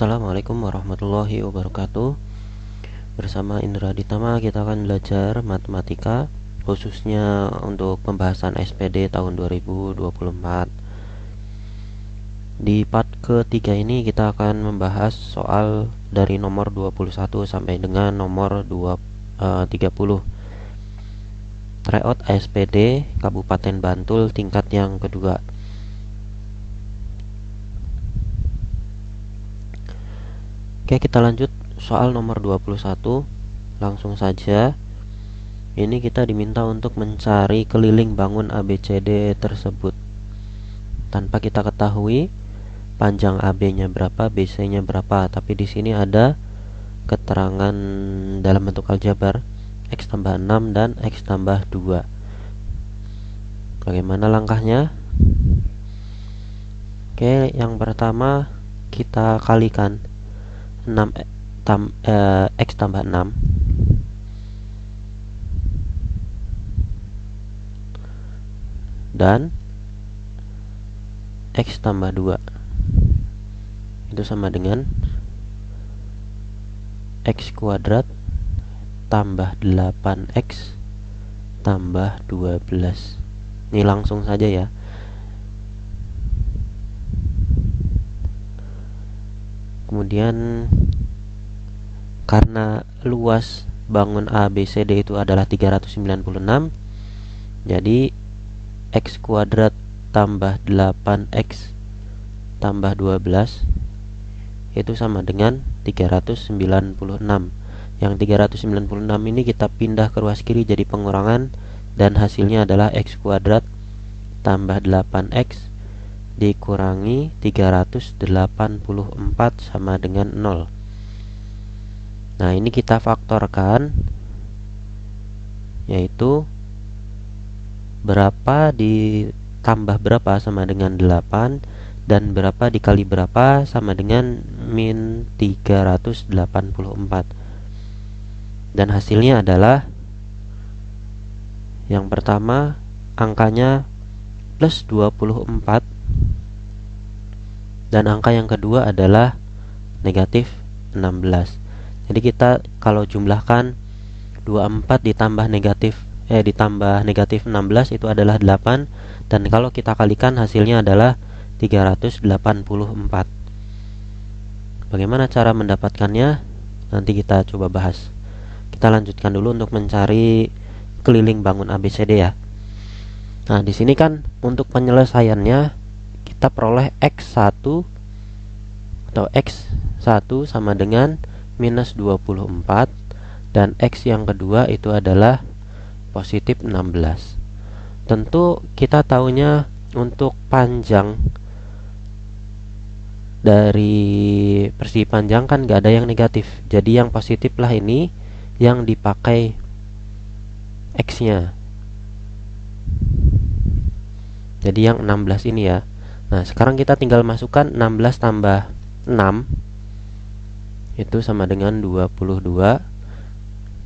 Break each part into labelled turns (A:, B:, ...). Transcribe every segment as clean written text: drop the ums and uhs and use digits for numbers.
A: Assalamualaikum warahmatullahi wabarakatuh. Bersama Indra Ditama kita akan belajar matematika, khususnya untuk pembahasan SPD tahun 2024. Di part ketiga ini kita akan membahas soal dari nomor 21 sampai dengan nomor 30. Tryout SPD Kabupaten Bantul tingkat yang kedua. Oke, kita lanjut soal nomor 21. Langsung saja. Ini kita diminta untuk mencari keliling bangun ABCD tersebut. Tanpa kita ketahui panjang AB-nya berapa, BC-nya berapa, tapi di sini ada keterangan dalam bentuk aljabar X tambah 6 dan X tambah 2. Bagaimana langkahnya? Oke, yang pertama kita kalikan X tambah 6 dan X tambah 2 itu sama dengan X kuadrat tambah 8X tambah 12. Ini langsung saja ya. Kemudian karena luas bangun ABCD itu adalah 396, jadi X kuadrat tambah 8X tambah 12 itu sama dengan 396. Yang 396 ini kita pindah ke ruas kiri jadi pengurangan, dan hasilnya adalah X kuadrat tambah 8X dikurangi 384 sama dengan 0. Nah, ini kita faktorkan, yaitu berapa ditambah berapa sama dengan 8, dan berapa dikali berapa sama dengan min 384. Dan hasilnya adalah yang pertama angkanya plus 24, dan angka yang kedua adalah negatif 16. Jadi kita kalau jumlahkan 24 ditambah negatif 16 itu adalah 8, dan kalau kita kalikan hasilnya adalah 384. Bagaimana cara mendapatkannya? Nanti kita coba bahas. Kita lanjutkan dulu untuk mencari keliling bangun ABCD ya. Nah, di sini kan untuk penyelesaiannya kita peroleh X1 atau X1 sama dengan minus 24, dan X yang kedua itu adalah positif 16. Tentu kita tahunya untuk panjang dari persegi panjang kan gak ada yang negatif, jadi yang positif lah ini yang dipakai X-nya. Jadi yang 16 ini ya. Nah, sekarang kita tinggal masukkan 16 tambah 6 itu sama dengan 22,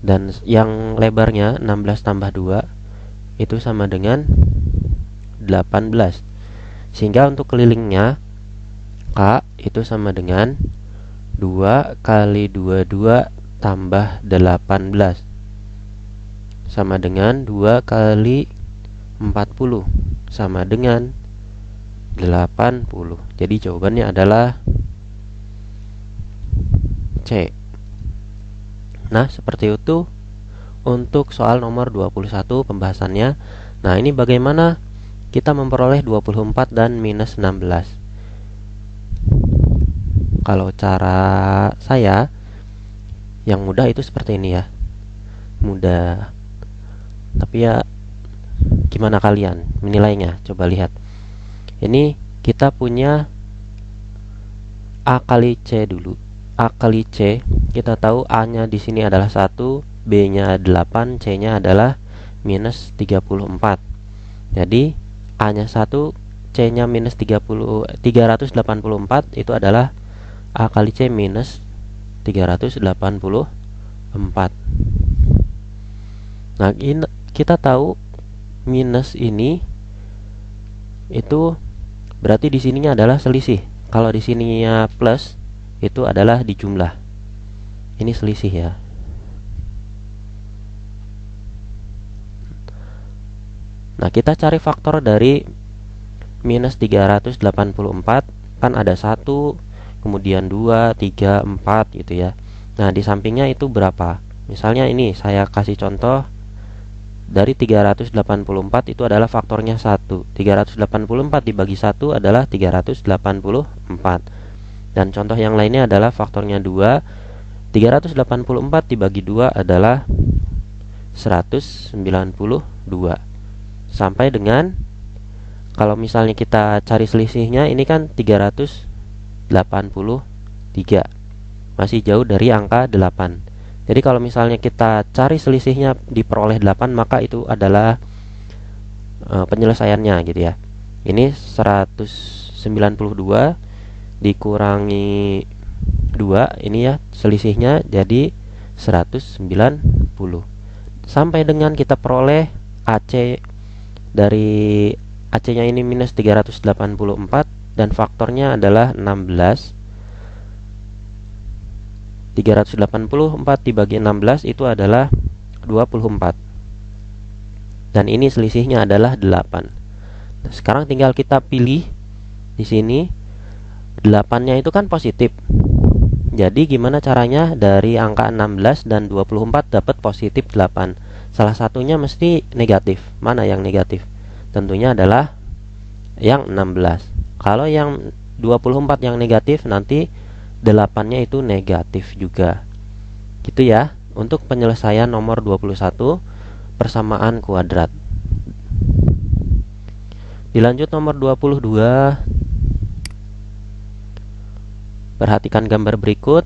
A: dan yang lebarnya 16 tambah 2 itu sama dengan 18. Sehingga untuk kelilingnya K itu sama dengan 2 kali 22 tambah 18 sama dengan 2 kali 40 sama dengan 80. Jadi jawabannya adalah C. Nah, seperti itu untuk soal nomor 21 pembahasannya. Nah, ini bagaimana kita memperoleh 24 dan minus 16. Kalau cara saya yang mudah itu seperti ini ya. Mudah. Tapi ya gimana kalian menilainya? Coba lihat. Ini kita punya A kali C dulu. A kali C, kita tahu A-nya di sini adalah 1, B-nya 8, C-nya adalah minus 34. Jadi A-nya 1, C-nya minus 384, itu adalah A kali C minus 384. Nah, ini kita tahu minus ini itu berarti di sininya adalah selisih. Kalau di sininya plus, itu adalah di jumlah. Ini selisih ya. Nah, kita cari faktor dari minus 384. Kan ada 1, kemudian 2, 3, 4 gitu ya. Nah, di sampingnya itu berapa? Misalnya ini saya kasih contoh, dari 384 itu adalah faktornya 1. 384 dibagi 1 adalah 384. Dan contoh yang lainnya adalah faktornya 2. 384 dibagi 2 adalah 192. Sampai dengan, kalau misalnya kita cari selisihnya, ini kan 383. Masih jauh dari angka 8. Jadi kalau misalnya kita cari selisihnya diperoleh 8, maka itu adalah penyelesaiannya gitu ya. Ini 192 dikurangi 2, ini ya selisihnya jadi 190. Sampai dengan kita peroleh AC. Dari AC-nya ini minus 384 dan faktornya adalah 16. 384 dibagi 16 itu adalah 24. Dan ini selisihnya adalah 8. Nah, sekarang tinggal kita pilih di sini 8-nya itu kan positif. Jadi gimana caranya dari angka 16 dan 24 dapat positif 8? Salah satunya mesti negatif. Mana yang negatif? Tentunya adalah yang 16. Kalau yang 24 yang negatif, nanti 8-nya itu negatif juga. Gitu ya. Untuk penyelesaian nomor 21, persamaan kuadrat. Dilanjut nomor 22. Perhatikan gambar berikut.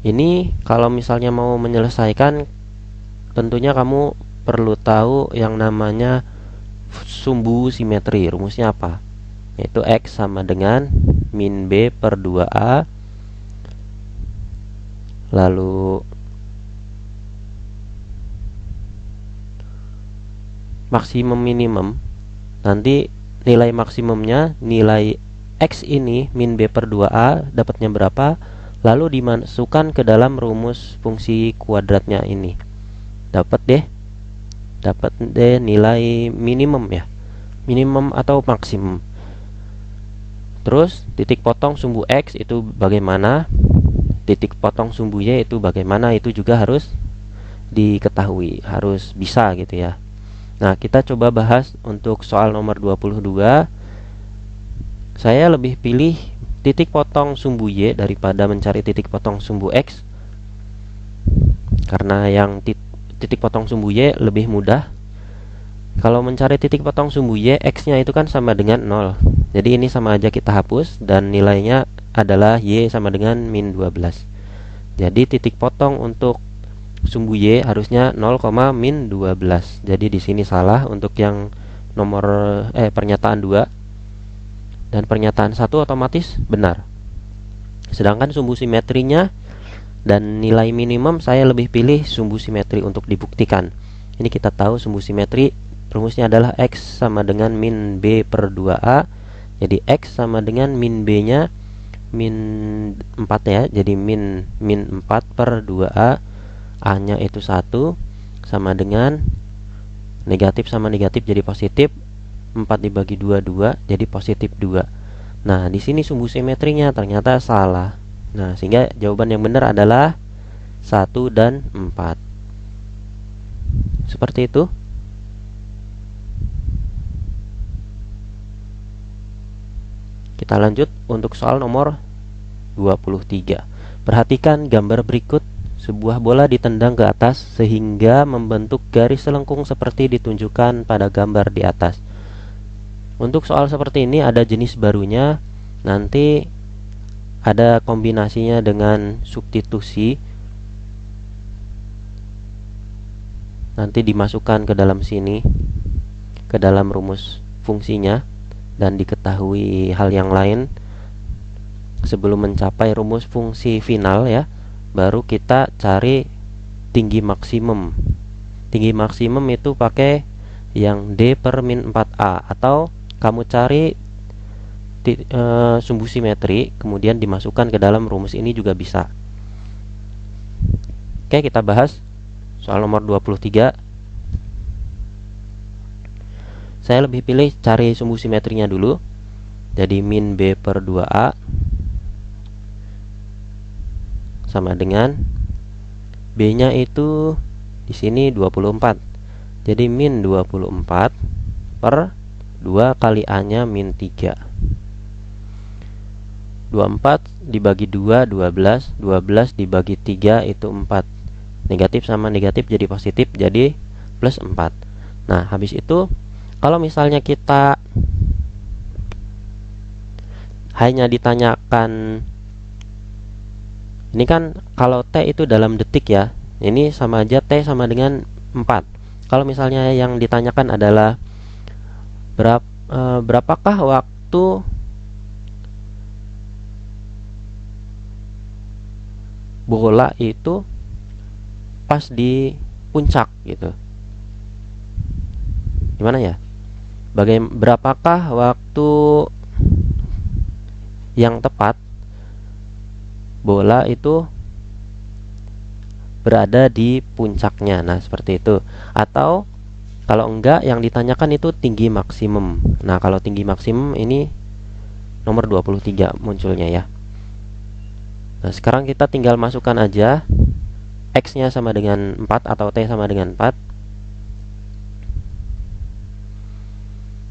A: Ini kalau misalnya mau menyelesaikan, tentunya kamu perlu tahu yang namanya sumbu simetri. Rumusnya apa? Yaitu X sama dengan min B per 2A. Lalu maksimum minimum. Nanti nilai maksimumnya, nilai X ini min B per 2A dapatnya berapa, lalu dimasukkan ke dalam rumus fungsi kuadratnya ini. Dapat deh nilai minimum ya, minimum atau maksimum. Terus titik potong sumbu X itu bagaimana, titik potong sumbu Y itu bagaimana, itu juga harus diketahui, harus bisa gitu ya. Nah, kita coba bahas untuk soal nomor 22. Saya lebih pilih titik potong sumbu Y daripada mencari titik potong sumbu X, karena yang titik potong sumbu Y lebih mudah. Kalau mencari titik potong sumbu Y, X-nya itu kan sama dengan 0. Jadi ini sama aja kita hapus, dan nilainya adalah Y sama dengan min 12. Jadi titik potong untuk sumbu Y harusnya 0, min 12. Jadi di sini salah untuk yang nomor pernyataan 2. Dan pernyataan 1 otomatis benar. Sedangkan sumbu simetrinya dan nilai minimum, saya lebih pilih sumbu simetri untuk dibuktikan. Ini kita tahu sumbu simetri rumusnya adalah X sama dengan min B per 2A. Jadi X sama dengan min B nya min 4 ya. Jadi min 4 per 2A. A nya itu 1, sama dengan negatif sama negatif jadi positif. 4 dibagi 2, 2, jadi positif 2. Nah, di sini sumbu simetrinya ternyata salah. Nah, sehingga jawaban yang benar adalah 1 dan 4. Seperti itu. Kita lanjut untuk soal nomor 23. Perhatikan gambar berikut. Sebuah bola ditendang ke atas sehingga membentuk garis selengkung seperti ditunjukkan pada gambar di atas. Untuk soal seperti ini ada jenis barunya. Nanti ada kombinasinya dengan substitusi. Nanti dimasukkan ke dalam sini, ke dalam rumus fungsinya, dan diketahui hal yang lain sebelum mencapai rumus fungsi final ya. Baru kita cari tinggi maksimum. Tinggi maksimum itu pakai yang D per min 4A, atau kamu cari sumbu simetri kemudian dimasukkan ke dalam rumus ini juga bisa. Oke, kita bahas soal nomor 23. Saya lebih pilih cari sumbu simetrinya dulu. Jadi min B per 2A sama dengan B nya itu di sini 24. Jadi min 24 per 2 kali A nya min 3. 24 dibagi 2 12, 12 dibagi 3 itu 4. Negatif sama negatif jadi positif, jadi plus 4. Nah, habis itu kalau misalnya kita hanya ditanyakan, ini kan kalau T itu dalam detik ya, ini sama aja T sama dengan 4. Kalau misalnya yang ditanyakan adalah berapakah waktu bola itu pas di puncak gitu, gimana ya? Berapakah waktu yang tepat bola itu berada di puncaknya? Nah, seperti itu. Atau kalau enggak, yang ditanyakan itu tinggi maksimum. Nah, kalau tinggi maksimum ini nomor 23 munculnya ya. Nah, sekarang kita tinggal masukkan aja X nya sama dengan 4 atau T sama dengan 4.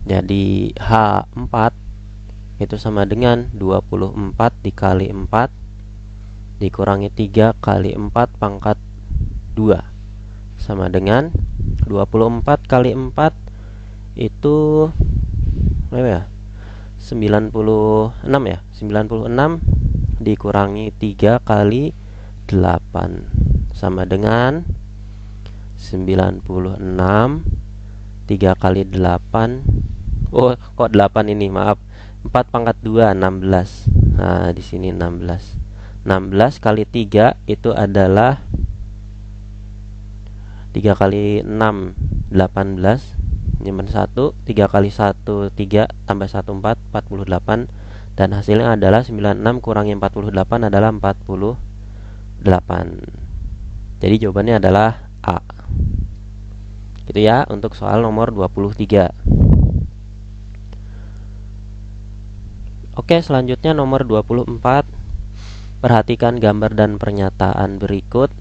A: Jadi H4 itu sama dengan 24 dikali 4 dikurangi 3 kali 4 pangkat 2 sama dengan 24 kali 4 itu berapa ya? 96 ya. 96 dikurangi 3 kali 8 sama dengan 96. 3 kali 8. Oh, kok 8 ini? Maaf. 4 pangkat 2 16. Nah, di sini 16. 16 kali 3 itu adalah 3 kali 6 18. Nyimpen 1. 3 kali 1 3 tambah 1 4 48 dan hasilnya adalah 96 kurangi 48 adalah 48. Jadi jawabannya adalah A. Gitu ya untuk soal nomor 23. Oke, selanjutnya nomor 24. Perhatikan gambar dan pernyataan berikut.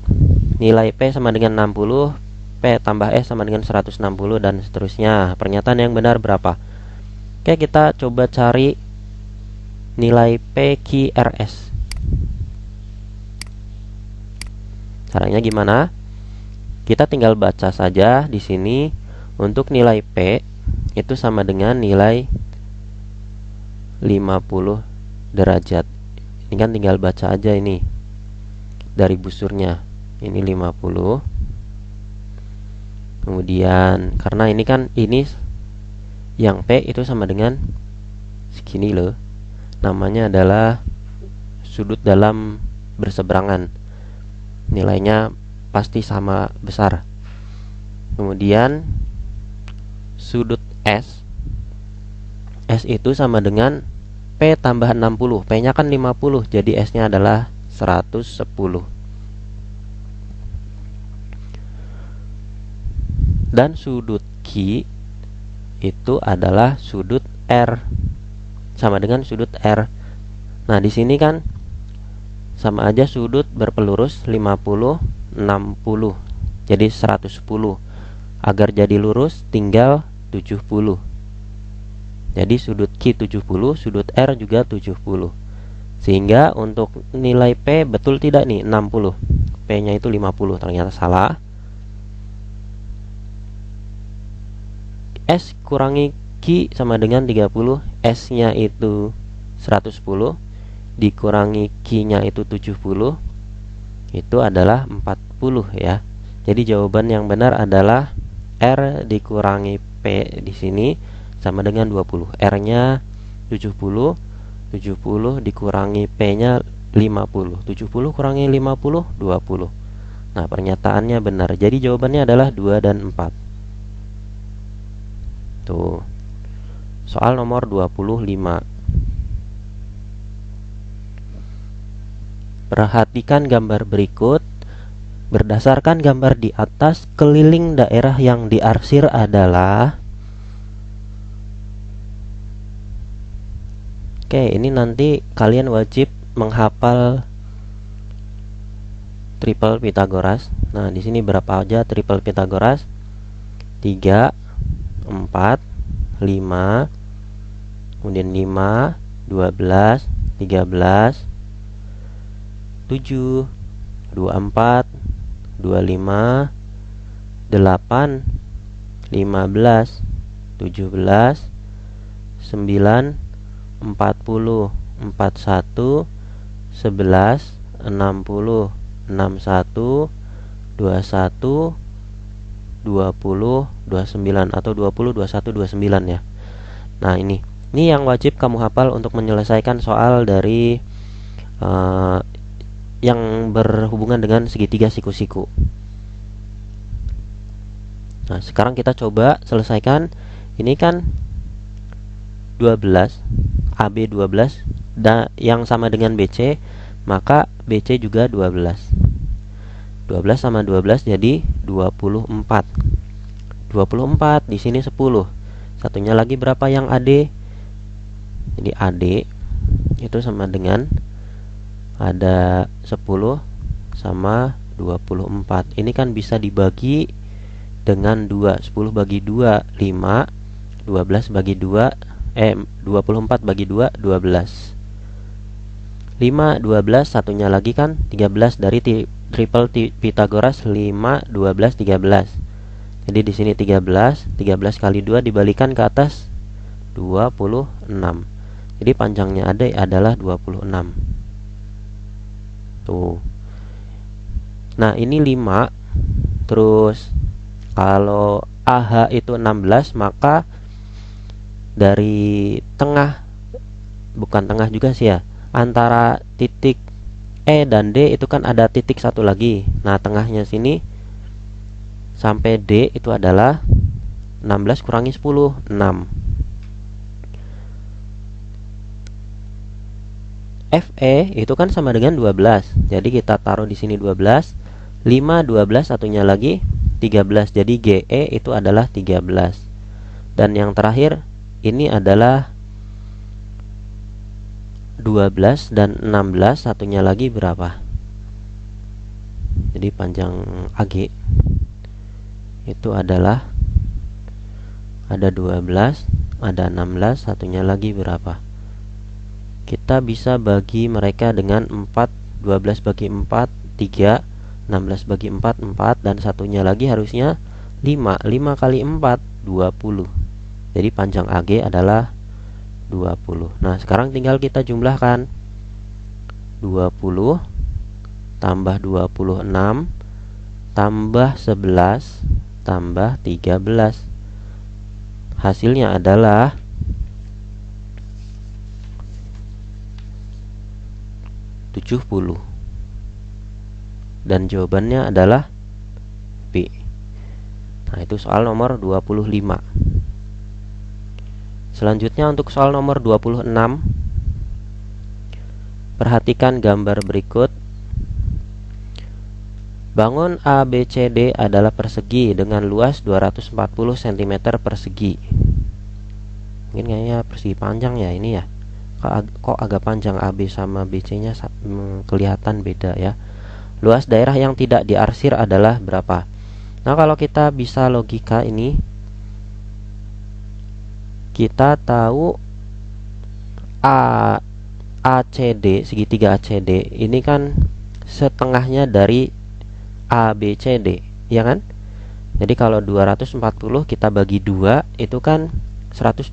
A: Nilai P sama dengan 60, P tambah S sama dengan 160 dan seterusnya. Pernyataan yang benar berapa? Oke, kita coba cari nilai PQRS. Caranya gimana? Kita tinggal baca saja di sini. Untuk nilai P itu sama dengan nilai 50 derajat. Ini kan tinggal baca aja ini dari busurnya. Ini 50. Kemudian karena ini kan ini yang P itu sama dengan segini loh. Namanya adalah sudut dalam berseberangan. Nilainya pasti sama besar. Kemudian sudut S itu sama dengan P tambah 60. P nya kan 50, jadi S nya adalah 110. Dan sudut Q itu adalah sudut R, sama dengan sudut R. Nah, di sini kan sama aja sudut berpelurus 50 60. Jadi 110. Agar jadi lurus tinggal 70. Jadi sudut Q 70, sudut R juga 70. Sehingga untuk nilai P betul tidak nih 60. P nya itu 50, ternyata salah. S kurangi Q sama dengan 30. S nya itu 110 dikurangi Q nya itu 70, itu adalah 40 ya. Jadi jawaban yang benar adalah R dikurangi P di sini sama dengan 20. R nya 70, 70 dikurangi P nya 50. 70 kurangi 50 20. Nah, pernyataannya benar. Jadi jawabannya adalah 2 dan 4. Tuh. Soal nomor 25. Perhatikan gambar berikut. Berdasarkan gambar di atas, keliling daerah yang diarsir adalah. Oke, ini nanti kalian wajib menghafal triple Pythagoras. Nah, di sini berapa aja triple Pythagoras? 3, 4, 5, kemudian 5, 12, 13, 7, 24, 25, 8, 15, 17, 9, 40, 41, 11, 60, 61, 21, 20, 29 atau 20, 21, 29 ya. Nah, ini yang wajib kamu hafal untuk menyelesaikan soal dari yang berhubungan dengan segitiga siku-siku. Nah, sekarang kita coba selesaikan. Ini kan 12, AB 12 yang sama dengan BC, maka BC juga 12. 12 sama 12 jadi 24. 24 di sini 10. Satunya lagi berapa yang AD? Jadi AD itu sama dengan ada 10 sama 24. Ini kan bisa dibagi dengan 2. 10 bagi 2 5, 12 bagi 2 24 bagi 2 12. 5 12 satunya lagi kan 13 dari triple Pythagoras 5 12 13. Jadi di sini 13 kali 2 dibalikan ke atas 26. Jadi panjangnya adalah 26. Tuh. Nah, ini 5. Terus kalau AH itu 16, maka dari tengah, bukan tengah juga sih ya, antara titik E dan D itu kan ada titik satu lagi. Nah, tengahnya sini sampai D itu adalah 16 kurangi 10, 6. FE itu kan sama dengan 12. Jadi kita taruh di sini 12. 5 12 satunya lagi 13. Jadi GE itu adalah 13. Dan yang terakhir ini adalah 12 dan 16 satunya lagi berapa? Jadi panjang AG itu adalah ada 12, ada 16, satunya lagi berapa? Kita bisa bagi mereka dengan 4. 12 bagi 4 3, 16 bagi 4 4, dan satunya lagi harusnya 5. 5 kali 4 20. Jadi panjang AG adalah 20. Nah, sekarang tinggal kita jumlahkan. 20 tambah 26 tambah 11 tambah 13. Hasilnya adalah 70. Dan jawabannya adalah B. Nah, itu soal nomor 25. Selanjutnya untuk soal nomor 26. Perhatikan gambar berikut. Bangun ABCD adalah persegi dengan luas 240 cm persegi. Mungkin kayaknya persegi panjang ya ini ya. Kok agak panjang AB sama BC nya kelihatan beda ya. Luas daerah yang tidak diarsir adalah berapa? Nah, kalau kita bisa logika ini, kita tahu ACD, segitiga ACD ini kan setengahnya dari ABCD, ya kan? Jadi kalau 240 kita bagi 2 itu kan 120.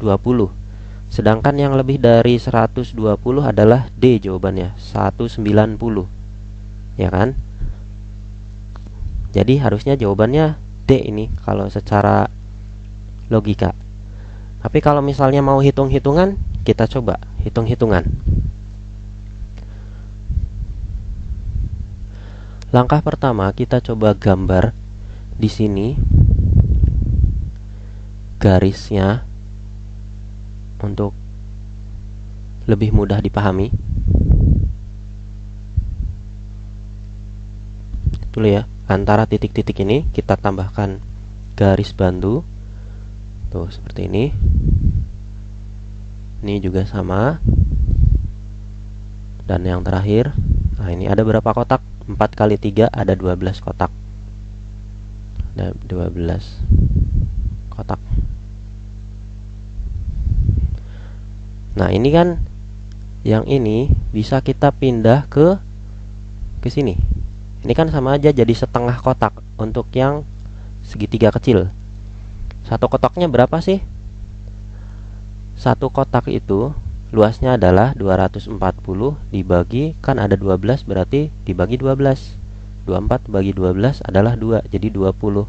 A: Sedangkan yang lebih dari 120 adalah D jawabannya, 190. Ya kan? Jadi harusnya jawabannya D ini kalau secara logika. Tapi kalau misalnya mau hitung-hitungan, kita coba hitung-hitungan. Langkah pertama kita coba gambar di sini garisnya untuk lebih mudah dipahami. dulu ya. Antara titik-titik ini kita tambahkan garis bantu. Tuh, seperti ini. Ini juga sama. Dan yang terakhir, nah ini ada berapa kotak? 4 kali 3 ada 12 kotak. Ada 12 kotak. Nah, ini kan yang ini bisa kita pindah ke sini. Ini kan sama aja jadi setengah kotak untuk yang segitiga kecil. Satu kotaknya berapa sih? Satu kotak itu luasnya adalah 240 dibagi, kan ada 12 berarti dibagi 12. 24 bagi 12 adalah 2, jadi 20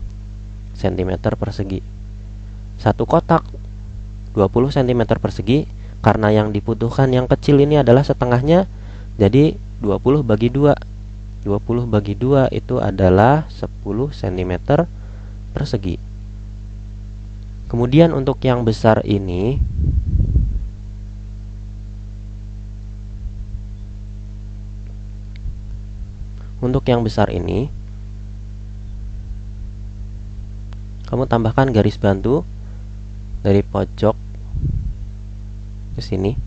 A: cm persegi. Satu kotak 20 cm persegi, karena yang dibutuhkan yang kecil ini adalah setengahnya, jadi 20 bagi 2. 20 bagi 2 itu adalah 10 cm persegi. Kemudian untuk yang besar ini, kamu tambahkan garis bantu dari pojok ke sini.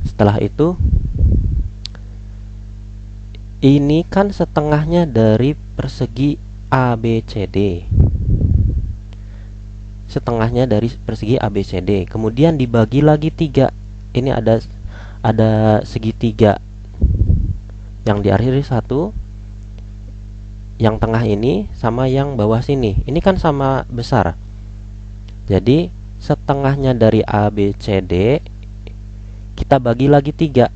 A: Setelah itu, ini kan setengahnya dari persegi ABCD. Setengahnya dari persegi ABCD. Kemudian dibagi lagi 3. Ini ada segitiga yang diakhiri 1. Yang tengah ini sama yang bawah sini. Ini kan sama besar. Jadi setengahnya dari ABCD kita bagi lagi 3.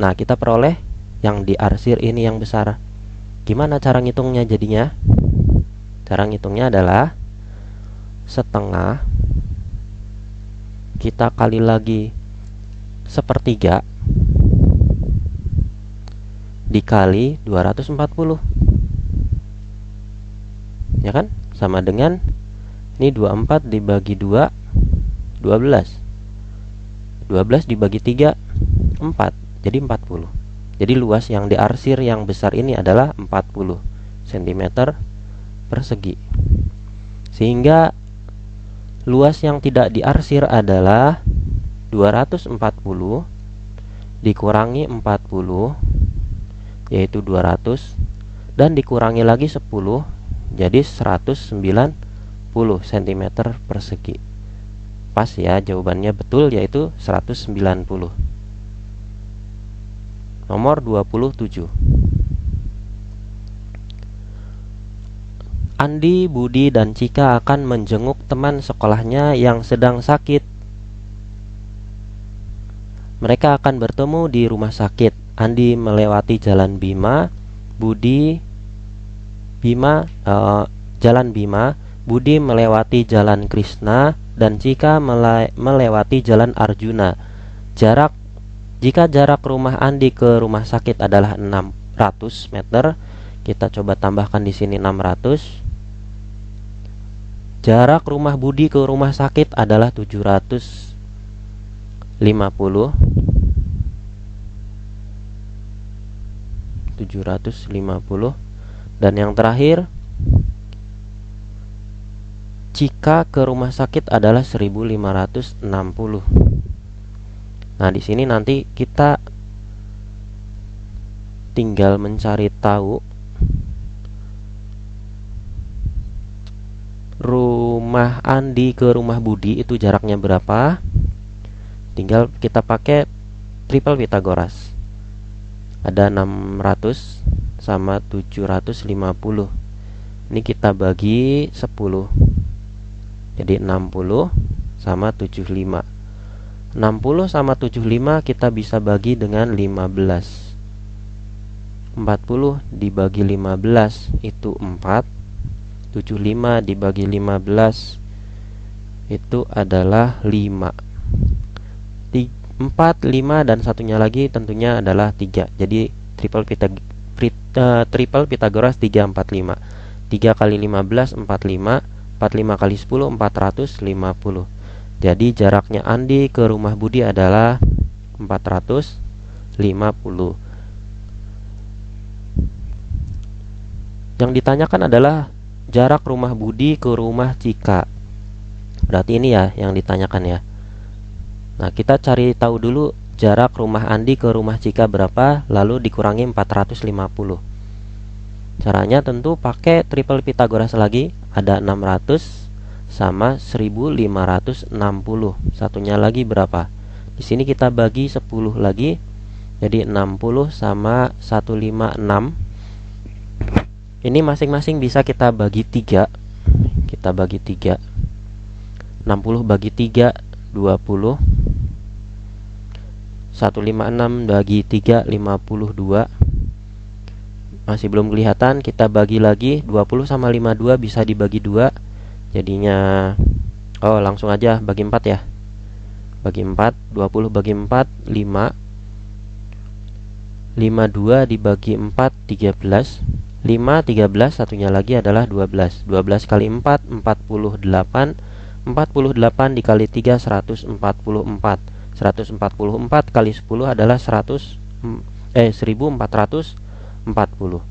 A: Nah, kita peroleh yang diarsir ini yang besar. Gimana cara ngitungnya jadinya? Cara ngitungnya adalah setengah kita kali lagi 1/3 dikali 240. Ya kan? Sama dengan ini 24 dibagi 2, 12. 12 dibagi 3, 4. Jadi 40. Jadi luas yang diarsir yang besar ini adalah 40 cm persegi. Sehingga luas yang tidak diarsir adalah 240 dikurangi 40, yaitu 200, dan dikurangi lagi 10, jadi 190 cm persegi. Pas ya, jawabannya betul, yaitu 190. Nomor 27. Andi, Budi, dan Cika akan menjenguk teman sekolahnya yang sedang sakit. Mereka akan bertemu di rumah sakit. Andi melewati jalan Bima, Jalan Bima, Budi melewati jalan Krishna, dan Cika melewati jalan Arjuna. Jika jarak rumah Andi ke rumah sakit adalah 600 meter, kita coba tambahkan di sini 600. Jarak rumah Budi ke rumah sakit adalah 750. Dan yang terakhir, Cika ke rumah sakit adalah 1560. Nah, di sini nanti kita tinggal mencari tahu rumah Andi ke rumah Budi itu jaraknya berapa. Tinggal kita pakai triple Pythagoras. Ada 600 sama 750. Ini kita bagi 10. Jadi 60 sama 75. 60 sama 75 kita bisa bagi dengan 15. 40 dibagi 15 itu 4. 75 dibagi 15 itu adalah 5. 4, 5, dan satunya lagi tentunya adalah 3. Jadi triple Pythagoras 3, 4, 5. 3 kali 15, 45. 45 kali 10, 450. Jadi jaraknya Andi ke rumah Budi adalah 450. Yang ditanyakan adalah jarak rumah Budi ke rumah Cika. Berarti ini ya yang ditanyakan ya. Nah, kita cari tahu dulu jarak rumah Andi ke rumah Cika berapa, lalu dikurangi 450. Caranya tentu pakai triple Pitagoras lagi. Ada 600 sama 1560. Satunya lagi berapa? Di sini kita bagi 10 lagi. Jadi 60 sama 156. Ini masing-masing bisa kita bagi 3. Kita bagi 3. 60 bagi 3 20. 156 bagi 3 52. Masih belum kelihatan, kita bagi lagi. 20 sama 52 bisa dibagi 2. Jadinya langsung aja bagi 4 ya. Bagi 4, 20 bagi 4 5. 52 dibagi 4 13. 5 13, satunya lagi adalah 12. 12 kali 4 48. 48 dikali 3 144. 144 kali 10 adalah 1440.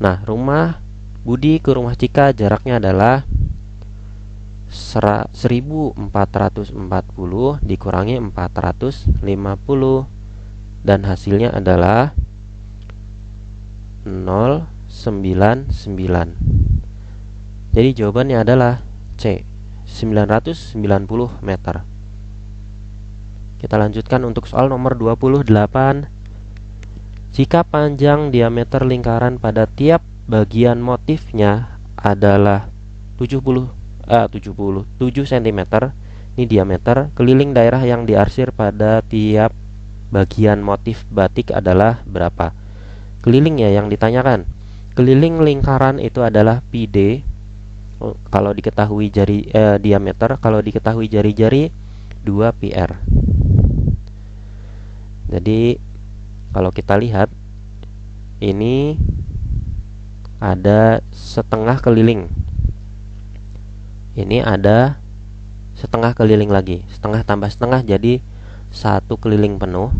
A: Nah, rumah Budi ke rumah Cika jaraknya adalah 1440 dikurangi 450, dan hasilnya adalah 099. Jadi jawabannya adalah C, 990 meter. Kita lanjutkan untuk soal nomor 28. Jika panjang diameter lingkaran pada tiap bagian motifnya adalah 7 cm, ini diameter, keliling daerah yang diarsir pada tiap bagian motif batik adalah berapa? Keliling ya yang ditanyakan. Keliling lingkaran itu adalah PD. Kalau diketahui diameter, kalau diketahui jari-jari 2 PR. Jadi kalau kita lihat, ini ada setengah keliling. Ini ada setengah keliling lagi. Setengah tambah setengah jadi 1 keliling penuh.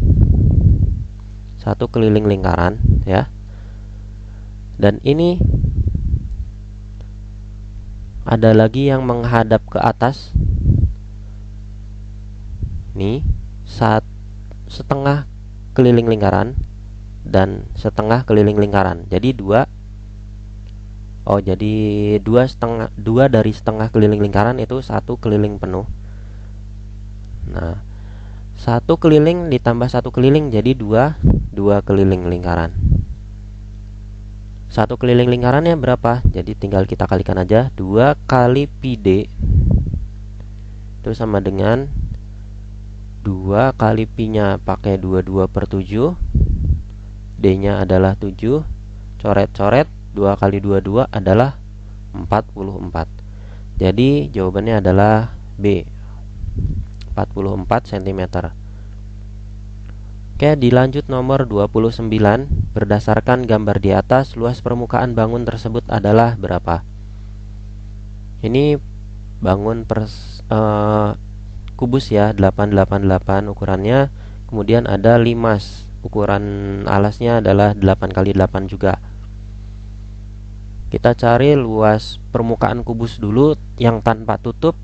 A: 1 keliling lingkaran ya. Dan ini ada lagi yang menghadap ke atas. Ini setengah keliling lingkaran dan setengah keliling lingkaran. Jadi 2 dari setengah keliling lingkaran itu 1 keliling penuh. Nah, 1 keliling ditambah 1 keliling jadi 2 keliling lingkaran. 1 keliling lingkarannya berapa? Jadi tinggal kita kalikan aja. 2 kali PD itu sama dengan 2 kali Pi-nya pakai 22/7. D-nya adalah 7. Coret-coret, 2 kali 22 adalah 44. Jadi jawabannya adalah B, 44 cm. Oke, dilanjut nomor 29. Berdasarkan gambar di atas, luas permukaan bangun tersebut adalah berapa? Ini bangun kubus ya, 888 ukurannya. Kemudian ada limas, ukuran alasnya adalah 8 kali 8 juga. Kita cari luas permukaan kubus dulu yang tanpa tutup.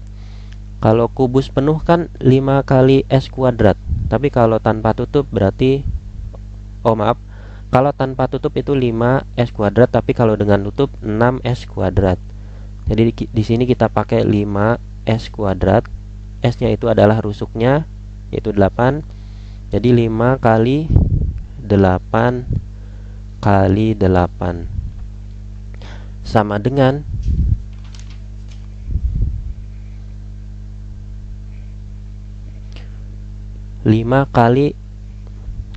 A: Kalau kubus penuh kan 5 kali S kuadrat. Tapi kalau tanpa tutup berarti kalau tanpa tutup itu 5 S kuadrat, tapi kalau dengan tutup 6 S kuadrat. Jadi di sini kita pakai 5 S kuadrat. S-nya itu adalah rusuknya, yaitu 8. Jadi 5 kali 8 kali 8 sama dengan 5 kali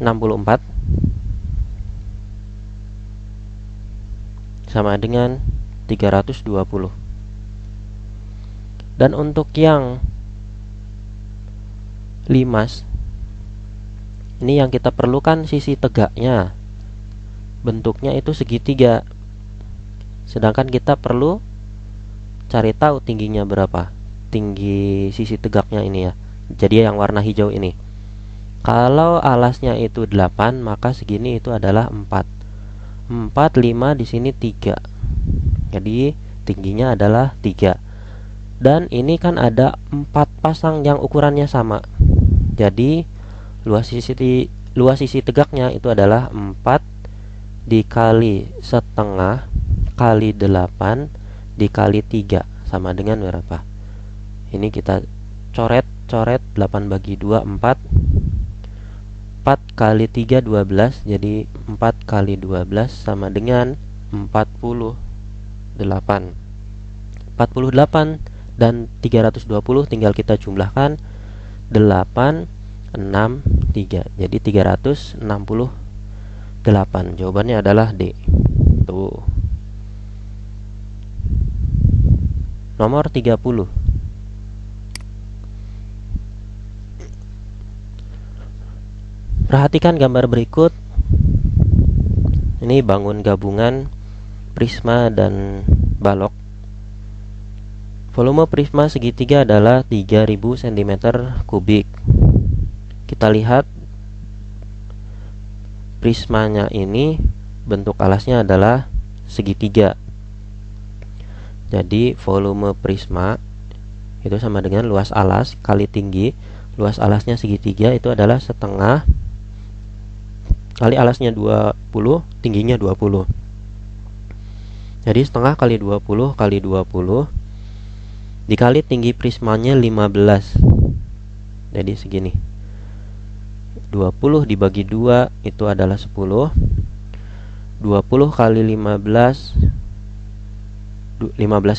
A: 64 sama dengan 320. Dan untuk yang limas, ini yang kita perlukan sisi tegaknya, bentuknya itu segitiga. Sedangkan kita perlu cari tahu tingginya berapa, tinggi sisi tegaknya ini ya. Jadi yang warna hijau ini. Kalau alasnya itu 8, maka segini itu adalah 4. 4, 5, di sini 3. Jadi tingginya adalah 3. Dan ini kan ada 4 pasang yang ukurannya sama. Jadi luas sisi tegaknya itu adalah 4 dikali setengah kali 8 dikali 3, sama dengan berapa? Ini kita coret 8 bagi 2 4. 4 kali 3 12, jadi 4 kali 12 sama dengan 48. 48 dan 320 tinggal kita jumlahkan, 8 6 3, jadi 368. Jawabannya adalah D. Tuh. Nomor 30. Perhatikan gambar berikut. Ini bangun gabungan prisma dan balok. Volume prisma segitiga adalah 3000 cm kubik. Kita lihat prismanya ini bentuk alasnya adalah segitiga. Jadi volume prisma itu sama dengan luas alas kali tinggi. Luas alasnya segitiga itu adalah setengah kali alasnya 20, tingginya 20. Jadi setengah kali 20 kali 20 dikali tinggi prismanya 15. Jadi segini. 20 dibagi 2 itu adalah 10. 20 kali 15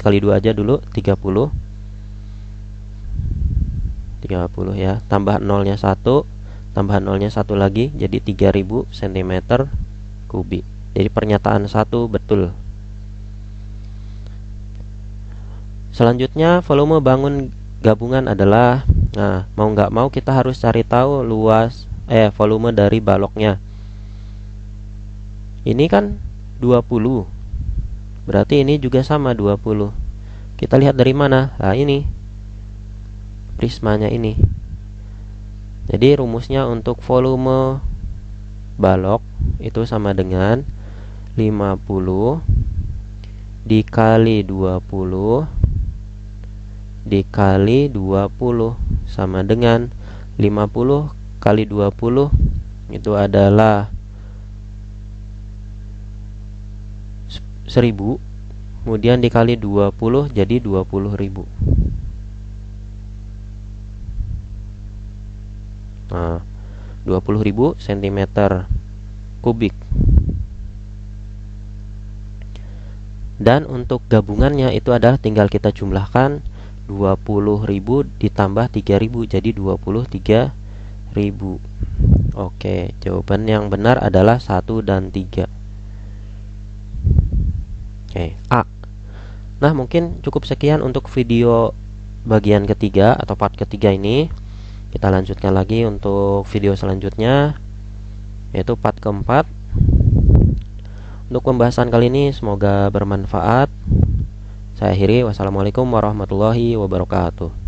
A: kali 2 aja dulu, 30 ya. Tambah nolnya 1, tambah nolnya 1 lagi, jadi 3000 cm kubik. Jadi pernyataan 1 betul. Selanjutnya volume bangun gabungan adalah, nah mau nggak mau kita harus cari tahu volume dari baloknya. Ini kan 20, berarti ini juga sama 20. Kita lihat dari mana? Nah ini prismanya ini. Jadi rumusnya untuk volume balok itu sama dengan 50 dikali 20 dikali 20 sama dengan 50 kali 20 itu adalah 1000, kemudian dikali 20 jadi 20.000. Nah, 20.000 cm kubik. Dan untuk gabungannya itu adalah tinggal kita jumlahkan, 20.000 ditambah 3.000 jadi 23.000. Oke, jawaban yang benar adalah 1 dan 3. Oke, A. Nah, mungkin cukup sekian untuk video bagian ketiga atau part ketiga ini. Kita lanjutkan lagi untuk video selanjutnya, yaitu part keempat. Untuk pembahasan kali ini semoga bermanfaat. Saya akhiri, wassalamualaikum warahmatullahi wabarakatuh.